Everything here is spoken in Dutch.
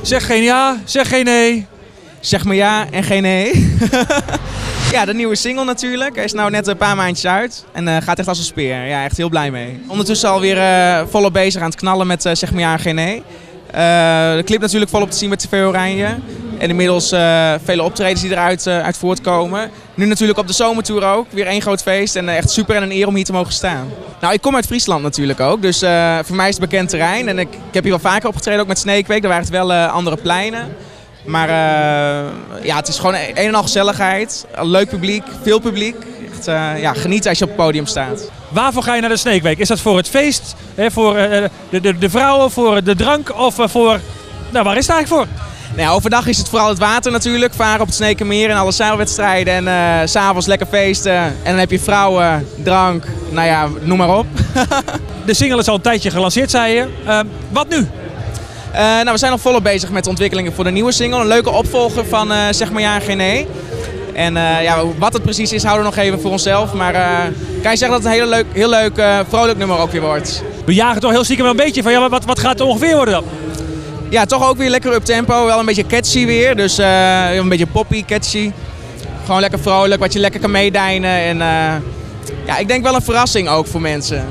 Zeg geen ja, zeg geen nee. Zeg maar ja en geen nee. Ja, de nieuwe single natuurlijk. Hij is nou net een paar maandjes uit. En gaat echt als een speer. Ja, echt heel blij mee. Ondertussen alweer volop bezig aan het knallen met Zeg maar ja en geen nee. De clip natuurlijk volop te zien met TV Oranje. En inmiddels vele optredens die eruit uit voortkomen. Nu natuurlijk op de zomertour ook. Weer één groot feest. En echt super en een eer om hier te mogen staan. Nou, ik kom uit Friesland natuurlijk ook. Dus voor mij is het bekend terrein. En ik heb hier wel vaker opgetreden, ook met Sneekweek. Daar waren het wel andere pleinen. Maar ja, het is gewoon een en al gezelligheid. Een leuk publiek, veel publiek. Echt ja, genieten als je op het podium staat. Waarvoor ga je naar de Sneekweek? Is dat voor het feest, voor de vrouwen, voor de drank of voor... Nou, waar is het eigenlijk voor? Nou ja, overdag is het vooral het water natuurlijk. Varen op het Sneekermeer en alle zeilwedstrijden. En 's avonds lekker feesten. En dan heb je vrouwen, drank, nou ja, noem maar op. De single is al een tijdje gelanceerd, zei je. Wat nu? Nou, we zijn nog volop bezig met de ontwikkelingen voor de nieuwe single. Een leuke opvolger van Zeg maar ja en geen nee. En ja, wat het precies is, houden we nog even voor onszelf. Maar kan je zeggen dat het een heel leuk, vrolijk nummer ook weer wordt. We jagen toch heel stiekem wel een beetje van, ja, wat gaat het ongeveer worden dan? Ja, toch ook weer lekker up-tempo. Wel een beetje catchy weer. Dus een beetje poppy, catchy. Gewoon lekker vrolijk, wat je lekker kan meedijnen. En ja, ik denk wel een verrassing ook voor mensen.